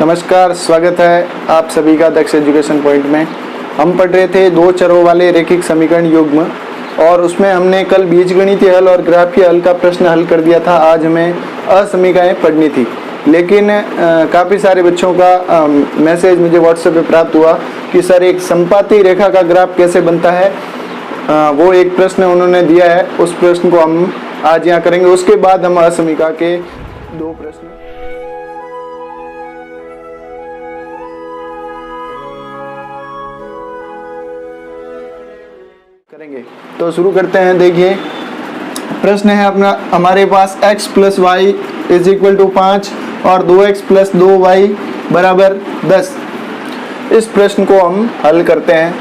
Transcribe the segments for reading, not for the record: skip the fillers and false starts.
नमस्कार, स्वागत है आप सभी का दक्ष एजुकेशन पॉइंट में। हम पढ़ रहे थे दो चरों वाले रैखिक समीकरण युग्म और उसमें हमने कल बीजगणितीय हल और ग्राफीय हल का प्रश्न हल कर दिया था। आज हमें असमीकाएं पढ़नी थी, लेकिन काफ़ी सारे बच्चों का मैसेज मुझे व्हाट्सएप पे प्राप्त हुआ कि सर एक संपाती रेखा का ग्राफ कैसे बनता है। वो एक प्रश्न उन्होंने दिया है, उस प्रश्न को हम आज यहाँ करेंगे। उसके बाद हम असमीका के दो प्रश्न करेंगे। तो शुरू करते हैं। देखिए प्रश्न है अपना, हमारे पास x plus y is equal to 5 और 2x प्लस 2y बराबर 10। इस प्रश्न को हम हल करते हैं।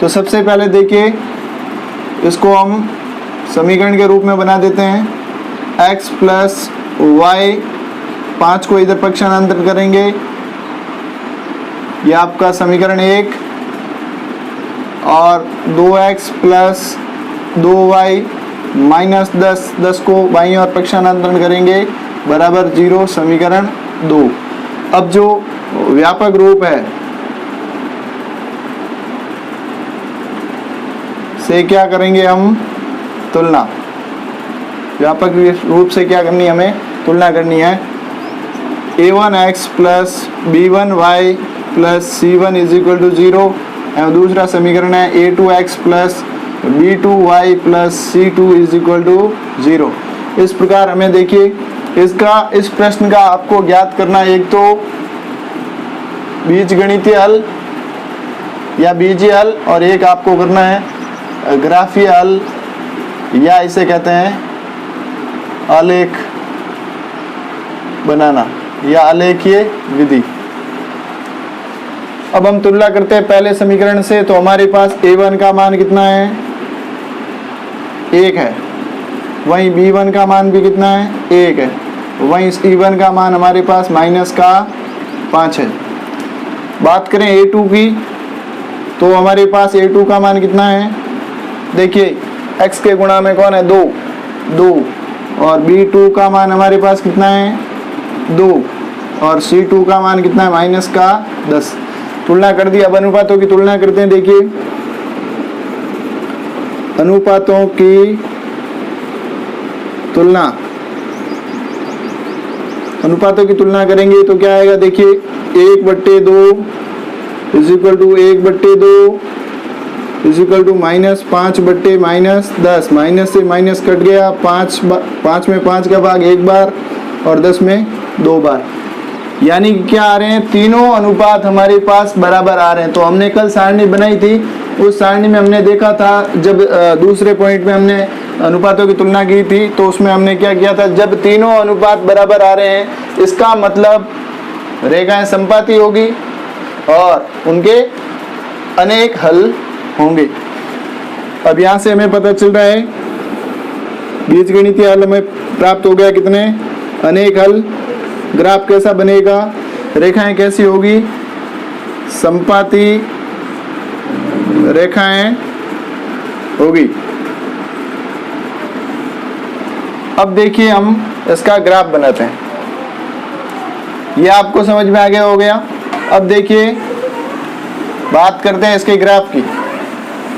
तो सबसे पहले देखिए इसको हम समीकरण के रूप में बना देते हैं। x प्लस वाई, 5 को इधर पक्षांतर करेंगे, यह आपका समीकरण 1, और 2x प्लस 2y माइनस 10, 10 को बाईं ओर पक्षांतरण करेंगे बराबर 0, समीकरण 2। अब जो व्यापक रूप है से क्या करेंगे हम, तुलना। व्यापक रूप से क्या करनी है, हमें तुलना करनी है। a1x plus b1y plus c1 is equal to 0। दूसरा समीकरण है a2x plus b2y plus c2 is equal to 0। इस प्रकार हमें देखिए इस प्रश्न का आपको ज्ञात करना, एक तो बीजगणितीय हल या बीजीय हल, और एक आपको करना है ग्राफीय हल, या इसे कहते हैं आलेख बनाना या आलेखीय विधि। अब हम तुलना करते हैं पहले समीकरण से। तो हमारे पास a1 का मान कितना है, 1 है। वहीं b1 का मान भी कितना है, 1 है। वहीं c1 का मान हमारे पास माइनस का 5 है। बात करें a2 की, तो हमारे पास a2 का मान कितना है, देखिए x के गुणा में कौन है, 2, और b2 का मान हमारे पास कितना है, 2, और c2 का मान कितना है, माइनस का 10। तुलना कर दी। अब अनुपातों की तुलना करते हैं। देखिए अनुपातों की तुलना करेंगे तो क्या आएगा, देखिए 1/2 is equal to 1/2 is equal to minus 5/-10। Minus से माइनस कट गया, 5 में 5 का भाग 1 बार और 10 में 2 बार, यानी कि क्या आ रहे हैं, तीनों अनुपात हमारे पास बराबर आ रहे हैं। तो हमने कल सारणी बनाई थी, उस सारणी में हमने देखा था, जब दूसरे पॉइंट में हमने अनुपातों की तुलना की थी, तो उसमें हमने क्या किया था, जब तीनों अनुपात बराबर आ रहे हैं इसका मतलब रेखाएं संपाती होगी और उनके अनेक हल होंगे। अब यहाँ से हमें पता चल रहा है बीजगणितीय हल हमें प्राप्त हो गया, कितने, अनेक हल। ग्राफ कैसा बनेगा, रेखाएं कैसी होगी, संपाती रेखाएं होगी। अब देखिए हम इसका ग्राफ बनाते हैं। यह आपको समझ में आ गया हो गया। अब देखिए बात करते हैं इसके ग्राफ की।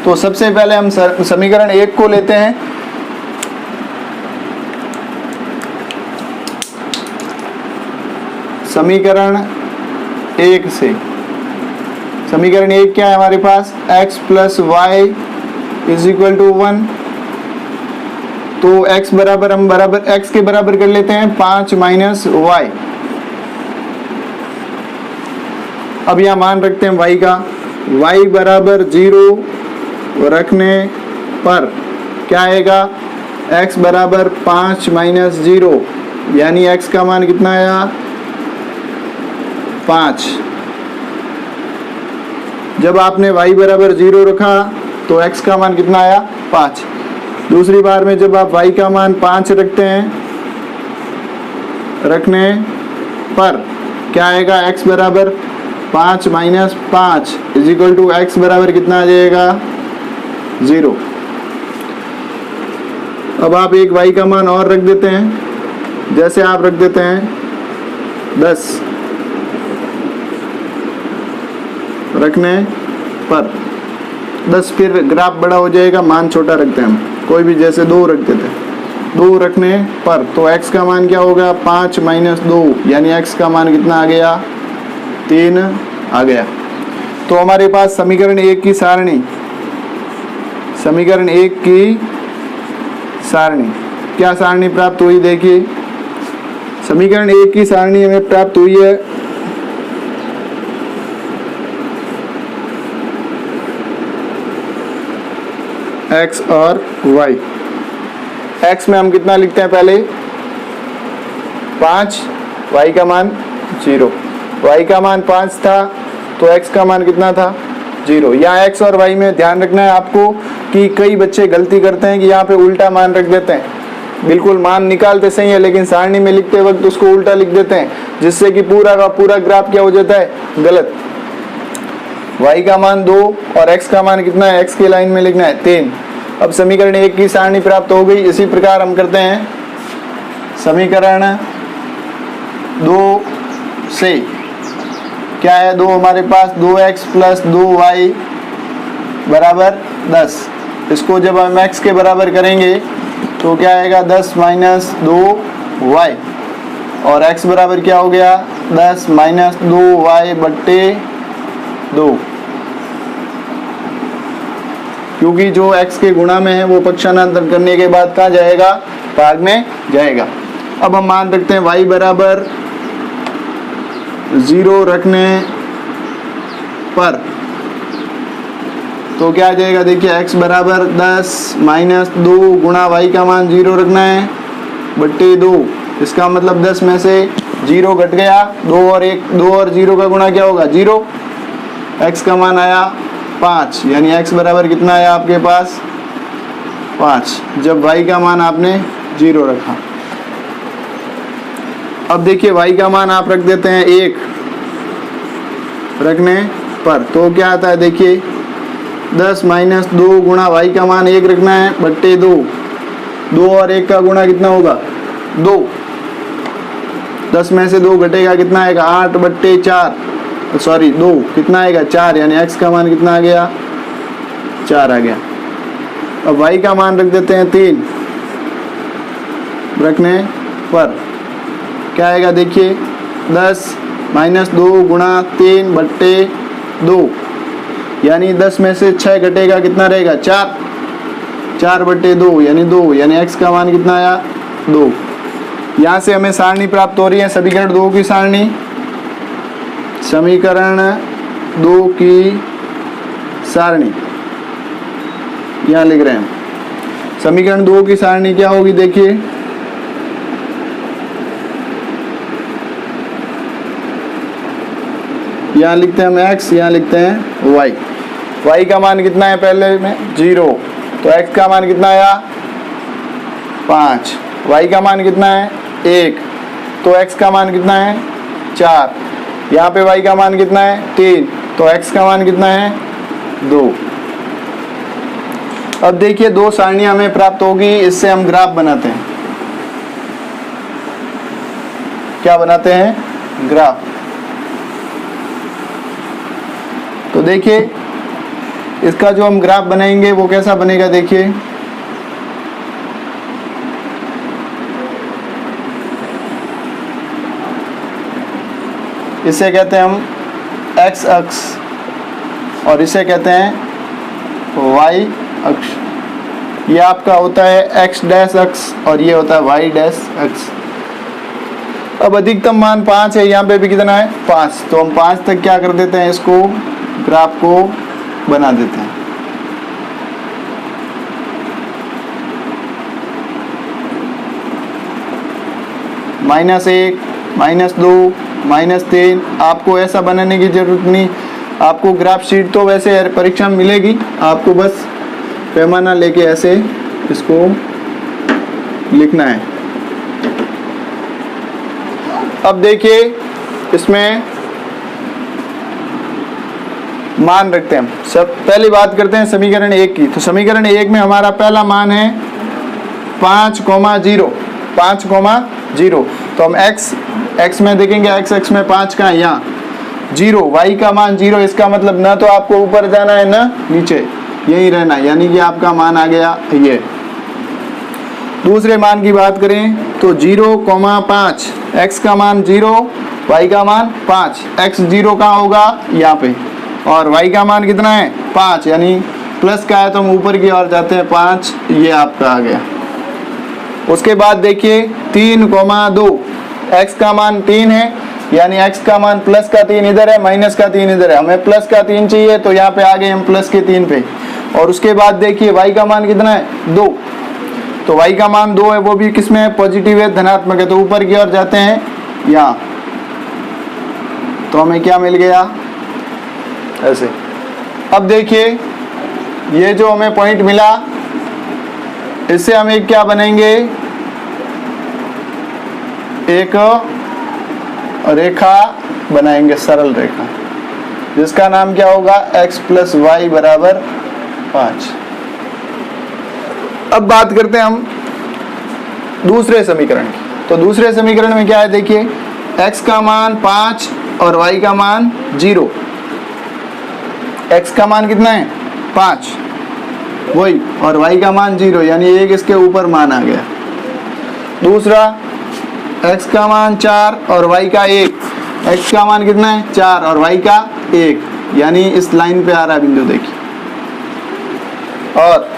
तो सबसे पहले हम समीकरण 1 को लेते हैं। समीकरण 1 से, समीकरण 1 क्या है हमारे पास, x plus y is equal to 1। तो x बराबर, हम बराबर x के बराबर कर लेते हैं 5 माइनस y। अब यह मान रखते हैं y का, y बराबर 0 रखने पर क्या आएगा, x बराबर 5 माइनस 0, यानी x का मान कितना आया, 5। जब आपने y बराबर 0 रखा तो x का मान कितना आया, 5। दूसरी बार में जब आप y का मान 5 रखते हैं, रखने पर क्या आएगा, x बराबर 5 minus 5 is equal to x बराबर कितना आ जाएगा, 0। अब आप एक y का मान और रख देते हैं, जैसे आप रख देते हैं 10, रखने पर 10, फिर ग्राफ बड़ा हो जाएगा, मान छोटा रखते हैं हम, कोई भी, जैसे 2 रखते थे, 2 रखने पर तो x का मान क्या होगा, 5 - 2, यानी x का मान कितना आ गया, 3 आ गया। तो हमारे पास समीकरण 1 की सारणी, समीकरण 1 की सारणी, क्या सारणी प्राप्त हुई, देखिए समीकरण 1 की सारणी हमें प्राप्त हुई है x और y। x में हम कितना लिखते हैं, पहले 5, y का मान 0, y का मान 5 था तो x का मान कितना था, 0। यहाँ x और y में ध्यान रखना है आपको कि कई बच्चे गलती करते हैं कि यहाँ पे उल्टा मान रख देते हैं, बिल्कुल मान निकालते सही है लेकिन सारणी में लिखते वक्त उसको उल्टा लिख देते हैं, जिससे कि पूरा का पूरा ग्राफ क्या हो जाता है, गलत। y का मान 2 और x का मान कितना है, x की लाइन में लिखना है 3। अब समीकरण 1 की सारणी प्राप्त हो गई। इसी प्रकार हम करते हैं समीकरण 2 से, क्या है 2 हमारे पास, 2x + 2y बराबर 10। इसको जब हम x के बराबर करेंगे तो क्या आएगा, 10 - 2y, और x बराबर क्या हो गया, 10 - 2y/2, क्योंकि जो x के गुणा में है वो पक्षांतर करने के बाद कहाँ जाएगा, भाग में जाएगा। अब हम मान रखते हैं y बराबर 0 रखने पर तो क्या आ जाएगा, देखिए x बराबर 10 - 2 गुणा y का मान 0 रखना है बट्टे 2। इसका मतलब 10 में से 0 घट गया, 2 और 0 का गुणा क्या होगा, 0। x का मान आया 5, यानी x बराबर कितना आया आपके पास, 5, जब y का मान आपने 0 रखा। अब देखिए y का मान आप रख देते हैं 1 रखने पर तो क्या आता है, देखिए 10 - 2 गुणा y का मान 1 रखना है बट्टे 2। 2 और 1 का गुणा कितना होगा, 2। 10 में से 2 घटेगा, कितना आएगा, 8/4, सॉरी 2, कितना आएगा, 4, यानी x का मान कितना आ गया, 4 आ गया। अब y का मान रख देते हैं 3 रखने पर क्या आएगा, देखिए 10 - 2 गुणा 3/2, यानी 10 में से 6 घटेगा, कितना रहेगा, 4, 4/2 यानी 2, यानी x का मान कितना आया, 2। यहाँ से हमें सारणी प्राप्त हो रही है समीकरण 2 की सारणी, समीकरण 2 की सारणी यहाँ लिख रहे हैं। समीकरण 2 की सारणी क्या होगी, देखिए यहाँ लिखते हैं हम x, यहाँ लिखते हैं y। y का मान कितना है, पहले में 0, तो x का मान कितना आया, 5। y का मान कितना है, 1, तो x का मान कितना है, 4। यहाँ पे y का मान कितना है, 3, तो x का मान कितना है, 2। अब देखिए 2 सारणियाँ हमें प्राप्त होगी, इससे हम ग्राफ बनाते हैं। क्या बनाते हैं, ग्राफ। तो देखिए इसका जो हम ग्राफ बनाएंगे वो कैसा बनेगा, देखिए इसे कहते हैं हम x अक्ष और इसे कहते हैं y अक्ष। ये आपका होता है x डैश अक्ष और ये होता है y डैश अक्ष। अब अधिकतम मान 5 है, यहाँ पे भी कितना है, 5, तो हम 5 तक क्या कर देते हैं, इसको ग्राफ को बना देते हैं। -1, -2, -3, आपको ऐसा बनाने की जरूरत नहीं। आपको ग्राफ शीट तो वैसे परीक्षा में मिलेगी, आपको बस पैमाना लेके ऐसे इसको लिखना है। अब देखिए इसमें मान रखते हैं हम। सब पहली बात करते हैं समीकरण 1 की। तो समीकरण 1 में हमारा पहला मान है 5,0, 5,0। तो हम x में देखेंगे, x में 5 का है यहाँ, जीरो, y का मान जीरो, इसका मतलब ना तो आपको ऊपर जाना है ना नीचे, यही रहना, यानी कि आपका मान आ गया ये। दूसरे मान की बात करें तो 0,5, x का मान 0, y का मान 5, x 0 कहाँ होगा यहाँ पे, और y का मान कितना है 5, यानी प्लस का है तो हम ऊपर की ओर जाते हैं 5, ये आपका आ गया। उसके बाद देखिए 3,2, x का मान 3 है, यानी x का मान प्लस का 3 इधर है, माइनस का 3 इधर है, हमें प्लस का 3 चाहिए तो यहाँ पे आ गए हम प्लस के 3 पे। और उसके बाद देखिए y का मान कितना है 2, तो y का मान 2 है, वो भी किस में है पॉजिटिव है, धनात्मक है, तो ऊपर की ओर जाते हैं यहाँ, तो हमें क्या मिल गया ऐसे। अब देखिए ये जो हमें पॉइंट मिला, इससे हम एक क्या बनेंगे, एक रेखा बनाएंगे, सरल रेखा, जिसका नाम क्या होगा x प्लस वाई बराबर 5। अब बात करते हैं हम दूसरे समीकरण की। तो दूसरे समीकरण में क्या है देखिए, x का मान 5 और y का मान 0। x का मान कितना है 5 वही, और y का मान 0, यानी एक इसके ऊपर मान आ गया। दूसरा x का मान 4 और y का 1, x का मान कितना है 4 और y का 1, यानी इस लाइन पे आ रहा है बिंदु देखिए। और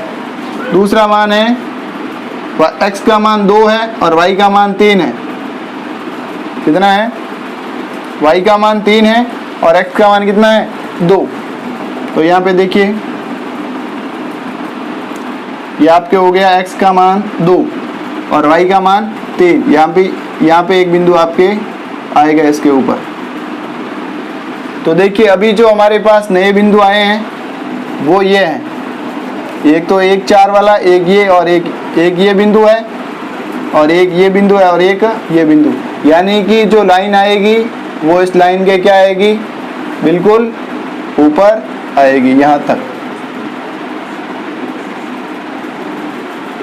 दूसरा मान है x का मान 2 है और y का मान 3 है, कितना है y का मान 3 है और x का मान कितना है 2। तो यहाँ पे देखिए ये आपके हो गया x का मान 2 और y का मान 3, यहाँ पे एक बिंदु आपके आएगा इसके ऊपर। तो देखिए अभी जो हमारे पास नए बिंदु आए हैं वो ये हैं, एक तो 1 4 वाला, एक ये, और एक ये बिंदु है, और एक ये बिंदु है, और एक ये बिंदु, यानी कि जो लाइन आएगी वो इस लाइन के क्या आएगी, बिल्कुल ऊपर आएगी यहाँ तक।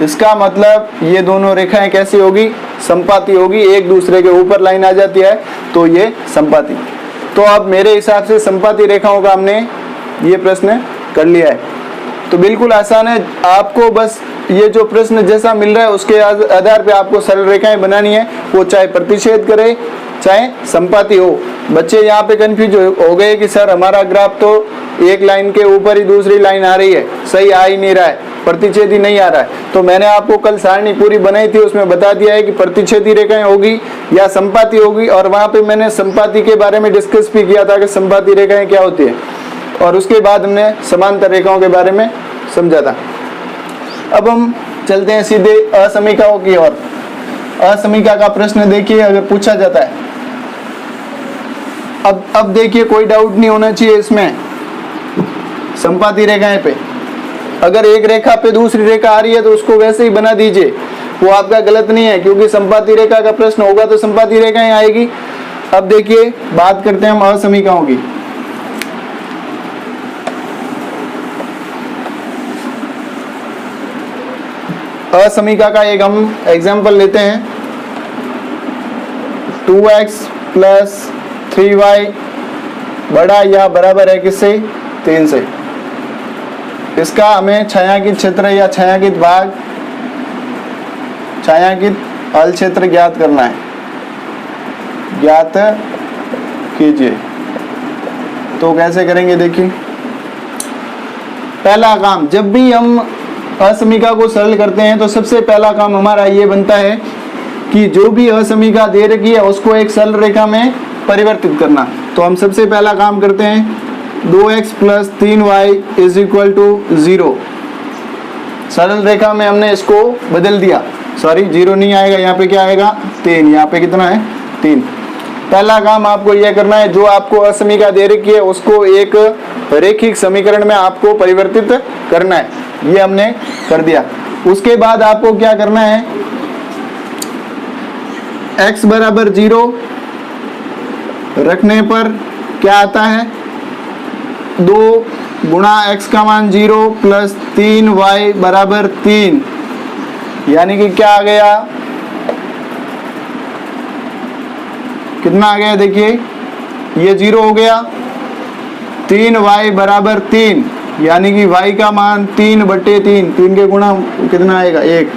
इसका मतलब ये दोनों रेखाएं कैसी होगी, संपाती होगी, एक दूसरे के ऊपर लाइन आ जाती है तो ये संपाती। तो अब मेरे हिसाब से संपाती रेखाओं का हमने ये प्रश्न कर लिया है। तो बिल्कुल आसान है, आपको बस ये जो प्रश्न जैसा मिल रहा है उसके आधार पे आपको सरल रेखाएं बनानी है, वो चाहे प्रतिच्छेद करे चाहे संपाती हो। बच्चे यहाँ पे कंफ्यूज हो गए कि सर हमारा ग्राफ तो एक लाइन के ऊपर ही दूसरी लाइन आ रही है, सही आ ही नहीं रहा है, प्रतिच्छेदी नहीं आ रहा है। तो मैंने आपको कल सारणी पूरी बनाई थी, उसमें बता दिया है कि प्रतिच्छेदी रेखाएं होगी या संपाती होगी, और वहाँ पे मैंने संपाती के बारे में डिस्कस भी किया था कि संपाती रेखाएं क्या होती है, और उसके बाद हमने समांतर रेखाओं के बारे में समझा था। अब हम चलते हैं सीधे असमीकाओं की ओर। असमीका का प्रश्न देखिए अगर पूछा जाता है, अब देखिए कोई डाउट नहीं होना चाहिए इसमें, संपाती रेखाएं पे अगर एक रेखा पे दूसरी रेखा आ रही है तो उसको वैसे ही बना दीजिए, वो आपका गलत नहीं है, क्योंकि संपाती रेखा का प्रश्न होगा तो संपाती रेखाएं आएगी। अब देखिए बात करते हैं हम असमीकाओं की। असमीका का एक हम एग्जाम्पल लेते हैं, 2x प्लस 3y बड़ा या बराबर है किससे, 3 से। इसका हमें छायांकित क्षेत्र या छायांकित भाग, छायांकित हल क्षेत्र ज्ञात करना है, ज्ञात कीजिए। तो कैसे करेंगे देखिए, पहला काम, जब भी हम असमीका को सरल करते हैं तो सबसे पहला काम हमारा ये बनता है कि जो भी असमीका दे रखी है उसको एक सरल रेखा में परिवर्तित करना। तो हम सबसे पहला काम करते हैं, 2x plus 3y is equal to 0। सरल रेखा में हमने इसको बदल दिया, सॉरी 0 नहीं आएगा, यहाँ पे क्या आएगा 3, यहाँ पे कितना है 3। पहला काम आपको यह करना है, जो आपको असमीका दे रखी है उसको एक रैखिक समीकरण में आपको परिवर्तित करना है, ये हमने कर दिया। उसके बाद आपको क्या करना है, x बराबर 0 रखने पर क्या आता है, 2 गुणा x का मान 0 प्लस 3y बराबर 3, यानी कि क्या आ गया, कितना आ गया देखिए ये 0 हो गया। 3y बराबर 3, यानी कि y का मान 3/3, 3 के गुणा कितना आएगा 1,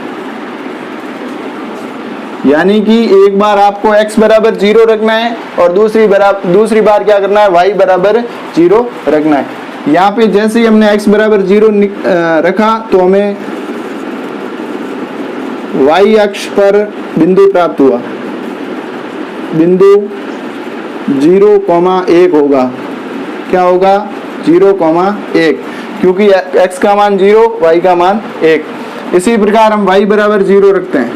यानी कि एक बार आपको x बराबर 0 रखना है और दूसरी बार क्या करना है, y बराबर 0 रखना है। यहाँ पे जैसे ही हमने x बराबर 0 रखा तो हमें y अक्ष पर बिंदु प्राप्त हुआ, बिंदु 0,1 होगा। क्या होगा, 0,1, क्योंकि x का मान 0, y का मान 1। इसी प्रकार हम y बराबर 0 रखते हैं।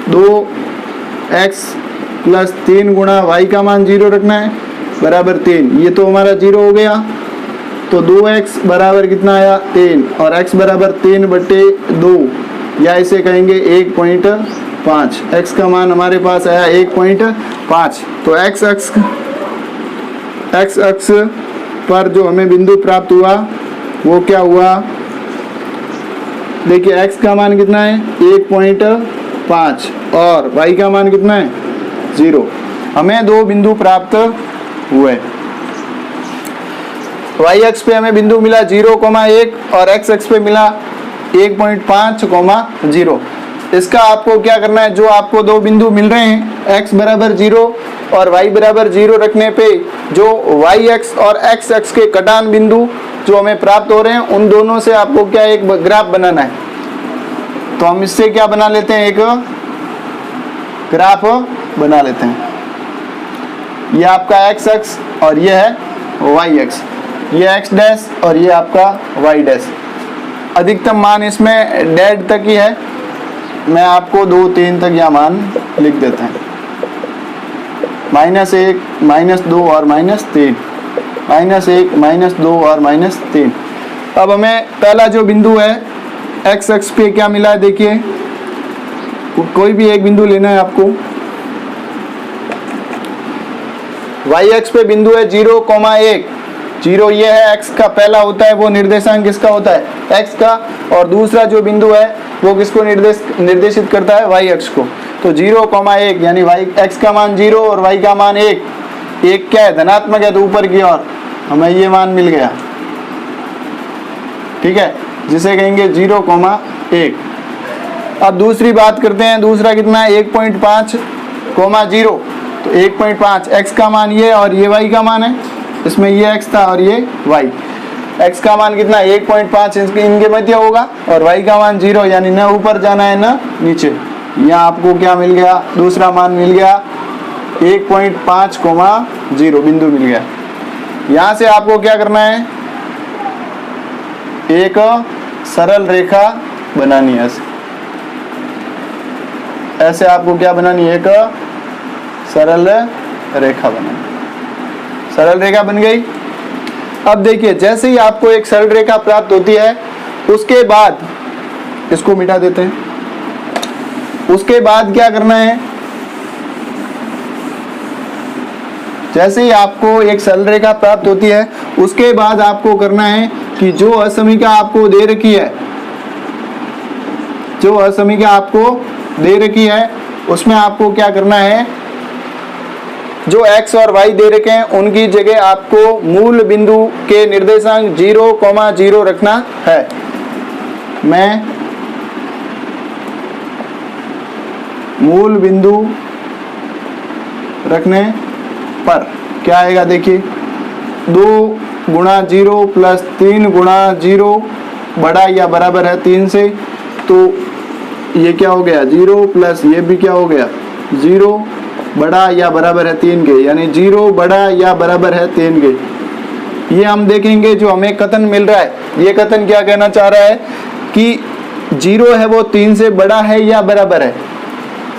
दो x प्लस 3 गुणा y का मान 0 रखना है बराबर 3, ये तो हमारा 0 हो गया। तो 2x बराबर कितना आया 3, और x बराबर 3/2, या इसे कहेंगे 1.5। x का मान हमारे पास आया 1.5। तो x अक्ष पर जो हमें बिंदु प्राप्त हुआ वो क्या हुआ, देखिए x का मान कितना है 1.5 और y का मान कितना है 0। हमें दो बिंदु प्राप्त हुए। y अक्ष पे हमें बिंदु मिला 0,1 और x अक्ष पे मिला 1.5,0। इसका आपको क्या करना है, जो आपको दो बिंदु मिल रहे हैं x बराबर 0 और y बराबर 0 रखने पे जो y अक्ष और x अक्ष के कटान बिंदु जो हमें प्राप्त हो रहे हैं, उन दोनों से आपको क्या एक ग्राफ बनाना है। तो हम इससे क्या बना लेते हैं, एक ग्राफ बना लेते हैं। ये आपका x अक्ष और ये है y अक्ष, ये x डैश और ये आपका y डैश। अधिकतम मान इसमें डेड तक ही है, मैं आपको 2, 3 तक यह मान लिख देते हैं। -1, -2 और -3, -1, -2 और -3। अब हमें पहला जो बिंदु है x अक्ष पे क्या मिला है, देखिए कोई भी एक बिंदु लेना है आपको। y अक्ष पे बिंदु है 0,1, 0 ये है x का पहला होता है, वो निर्देशांक किसका होता है x का, और दूसरा जो बिंदु है वो किसको निर्देशित करता है, y अक्ष को। तो 0,1 यानी y x का मान 0 और y का मान 1 क्या है, धनात्मक है, तो ऊपर की ओर हमें ये मान मिल गया, ठीक है, जिसे कहेंगे 0,1। अब दूसरी बात करते हैं, दूसरा कितना है 1.5,0, तो 1.5 x का मान ये और ये y का मान है, इसमें ये x था और ये y। x का मान कितना 1.5 इनके मध्य होगा और y का मान 0, यानी न ऊपर जाना है न नीचे। यहाँ आपको क्या मिल गया, दूसरा मान मिल गया 1.5,0 बिंदु मिल गया। यहाँ से आपको क्या करना है, एक सरल रेखा बनानी है। ऐसे आपको क्या बनानी है, एक सरल रेखा बनानी। सरल रेखा बन गई। अब देखिए जैसे ही आपको एक सरल रेखा प्राप्त होती है, उसके बाद इसको मिटा देते हैं। उसके बाद क्या करना है, जैसे ही आपको एक सरल रेखा प्राप्त होती है, उसके बाद आपको करना है कि जो असमीका आपको दे रखी है, जो असमीका आपको दे रखी है, उसमें आपको क्या करना है, जो x और y दे रखे हैं उनकी जगह आपको मूल बिंदु के निर्देशांक 0,0 रखना है। मैं मूल बिंदु रखने पर क्या आएगा, देखिए 2 गुणा 0 प्लस 3 गुणा 0 बड़ा या बराबर है 3 से, तो ये क्या हो गया 0 प्लस ये भी क्या हो गया 0 बड़ा या बराबर है 3 के, यानी 0 बड़ा या बराबर है 3 के। ये हम देखेंगे जो हमें कथन मिल रहा है, ये कथन क्या कहना चाह रहा है कि 0 है वो 3 से बड़ा है या बराबर है।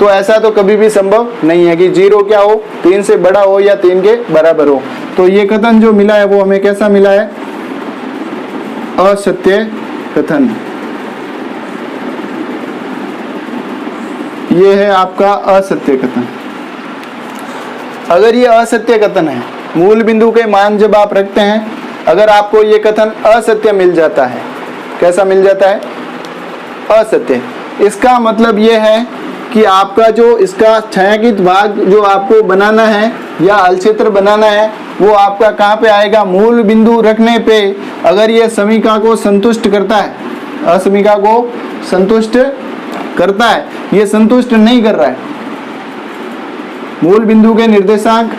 तो ऐसा तो कभी भी संभव नहीं है कि 0 क्या हो 3 से बड़ा हो या 3 के बराबर हो। तो ये कथन जो मिला है वो हमें कैसा मिला है, असत्य कथन। ये है आपका असत्य कथन। अगर ये असत्य कथन है, मूल बिंदु के मान जब आप रखते हैं, अगर आपको ये कथन असत्य मिल जाता है, कैसा मिल जाता है, असत्य, इसका मतलब ये है कि आपका जो इसका छायांकित भाग जो आपको बनाना है या हल क्षेत्र बनाना है वो आपका कहाँ पे आएगा, मूल बिंदु रखने पे अगर ये समीकरण को संतुष्ट करता है, असमीका को संतुष्ट करता है, ये संतुष्ट नहीं कर रहा है, मूल बिंदु के निर्देशांक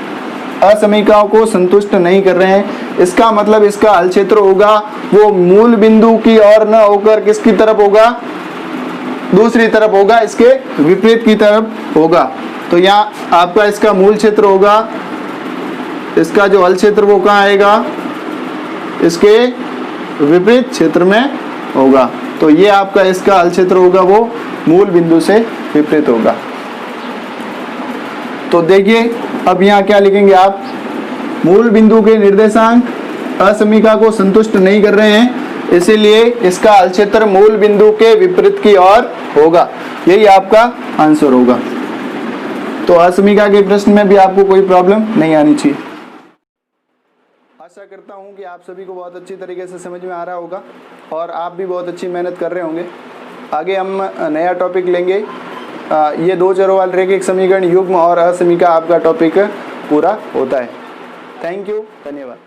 असमीकाओं को संतुष्ट नहीं कर रहे हैं, इसका मतलब इसका हल क्षेत्र होगा वो मूल बिंदु की ओर न होकर किसकी तरफ होगा, दूसरी तरफ होगा, इसके विपरीत की तरफ होगा। तो यहाँ आपका इसका मूल क्षेत्र होगा, इसका जो हल क्षेत्र वो कहाँ आएगा, इसके विपरीत क्षेत्र में होगा। तो ये आपका इसका हल क्षेत्र होगा वो मूल बिंदु से विपरीत होगा। तो देखिए अब यहाँ क्या लिखेंगे आप, मूल बिंदु के निर्देशांक असमीका को संतुष्ट नहीं कर रहे हैं, इसीलिए इसका हल क्षेत्र मूल बिंदु के विपरीत की ओर होगा, यही आपका आंसर होगा। तो असमीका के प्रश्न में भी आपको कोई प्रॉब्लम नहीं आनी चाहिए। आशा करता हूँ कि आप सभी को बहुत अच्छी तरीके से समझ में आ रहा होगा और आप भी बहुत अच्छी मेहनत कर रहे होंगे। आगे हम नया टॉपिक लेंगे, ये दो चरों वाले रैखिक समीकरण, युग्म और असमीका आपका टॉपिक पूरा होता है। थैंक यू, धन्यवाद।